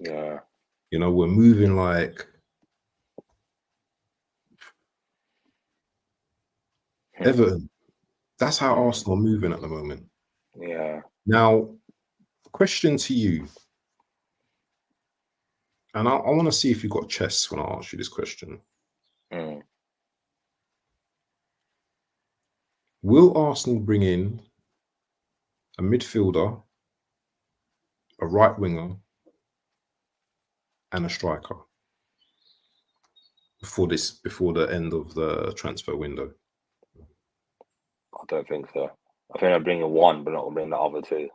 Yeah. You know, we're moving like Everton. That's how Arsenal are moving at the moment. Yeah. Now, question to you, and I want to see if you've got chest when I ask you this question. Will Arsenal bring in a midfielder, a right winger, and a striker before the end of the transfer window? I don't think so. I think they're bringing one, but not gonna bring the other two.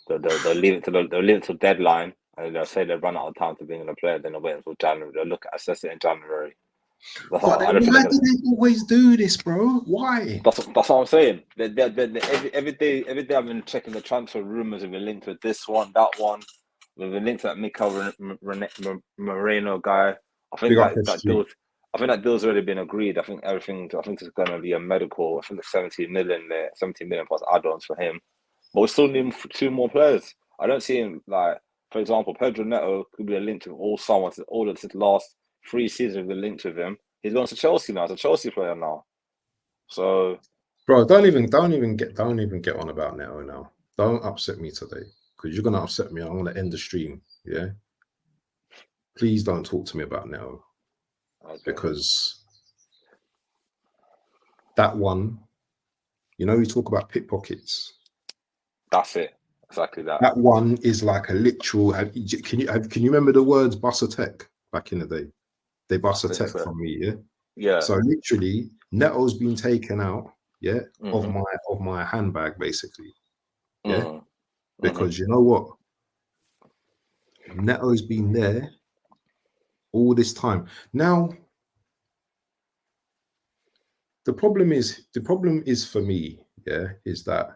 They'll leave it till deadline, and they'll say they run out of time to bring in a player. Then they'll wait until January. They'll assess it in January. But why do they always do this, bro? Why? That's what I'm saying. Every day I've been checking the transfer rumors. We've been linked with this one, that one. We've been linked to that Mikel Moreno guy. I think that deal's already been agreed. I think it's going to be a medical. I think it's 17 million plus add-ons for him. But we still need 2 more players. I don't see him for example, Pedro Neto could be a link to all the last 3 seasons we've been linked with him. He's going to Chelsea now. He's a Chelsea player now. So, bro, don't even get on about Neto now. Don't upset me today, because you're gonna upset me. I want to end the stream. Yeah. Please don't talk to me about Neto, because that one, you know, you talk about pickpockets. That's it. Exactly that. That one is like a literal. Can you remember the words "bus a tech" back in the day? They bus a tech from me, yeah. Yeah. So literally, Neto's been taken out, yeah, of my handbag, basically, yeah, because you know what, Neto's been there all this time. Now, the problem is for me, yeah, is that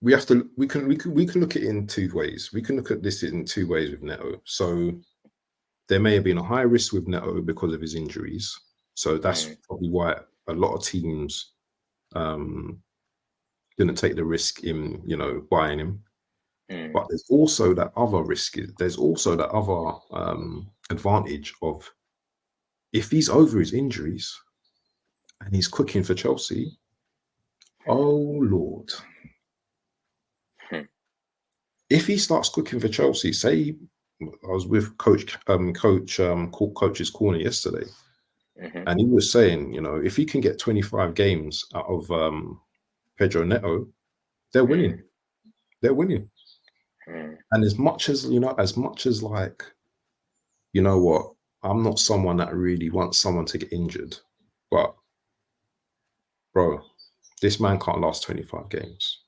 we can look at it in 2 ways. We can look at this in 2 ways with Neto. So there may have been a high risk with Neto because of his injuries. So that's probably why a lot of teams didn't take the risk in, you know, buying him. But there's also that other risk. There's also that other advantage of, if he's over his injuries and he's cooking for Chelsea, oh Lord. If he starts cooking for Chelsea, say I was with Coach's Corner yesterday, and he was saying, you know, if he can get 25 games out of Pedro Neto, they're winning. They're winning. And as much as like, you know what, I'm not someone that really wants someone to get injured, but bro, this man can't last 25 games.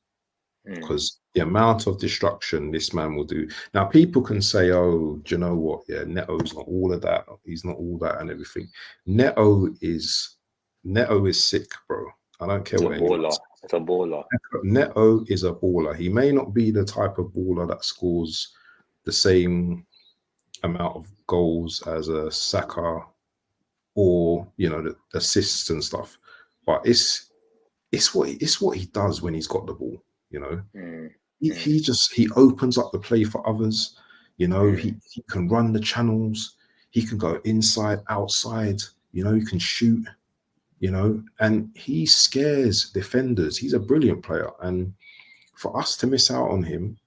Because the amount of destruction this man will do. Now, people can say, oh, do you know what? Yeah, Neto's not all of that. He's not all that and everything. Neto is sick, bro. I don't care what anyone says. It's a baller. Neto is a baller. He may not be the type of baller that scores the same amount of goals as a Saka or, you know, the assists and stuff. But it's what he does when he's got the ball. You know, he opens up the play for others. You know, he can run the channels. He can go inside, outside. You know, he can shoot. You know, and he scares defenders. He's a brilliant player, and for us to miss out on him,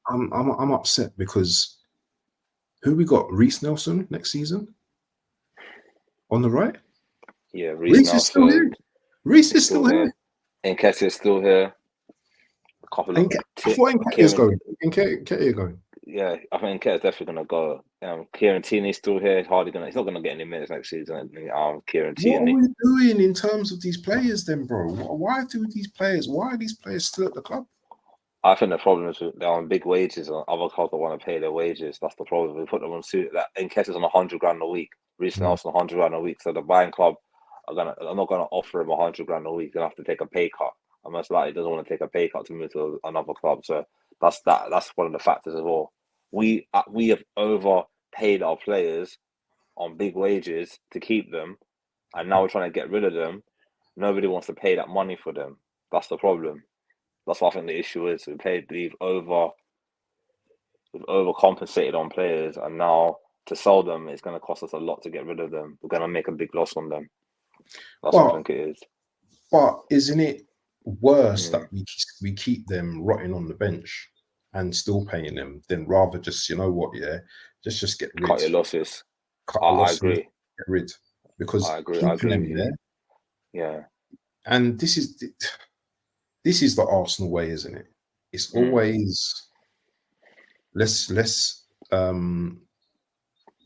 I'm upset, because who we got? Reece Nelson next season on the right. Yeah, Reece is still here. Reece is still here. Nketiah is still here. Nketiah's going. Nketiah going. Yeah, I think Nketiah's definitely going to go. Kieran Tierney's still here. He's not going to get any minutes next season. Kieran Tierney. What are we doing in terms of these players then, bro? Why are these players still at the club? I think the problem is they're on big wages, and other clubs don't want to pay their wages. That's the problem. We put them on suit. That Nketiah's on $100,000 a week. Reece Nelson $100,000 a week. So the buying club are not going to offer him $100,000 a week. They'll have to take a pay cut. And most likely doesn't want to take a pay cut to move to another club. So that's one of the factors as well. We have overpaid our players on big wages to keep them, and now we're trying to get rid of them. Nobody wants to pay that money for them. That's the problem. That's what I think the issue is. We've overcompensated on players, and now to sell them, it's going to cost us a lot to get rid of them. We're going to make a big loss on them. That's what I think it is. But isn't it worse that we keep them rotting on the bench and still paying them, than rather just, you know what, just get rid. Cut your losses. I agree. Get rid, because I agree. keeping them there. Yeah. And this is the Arsenal way, isn't it? It's always let's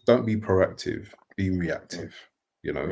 don't be proactive, be reactive. You know.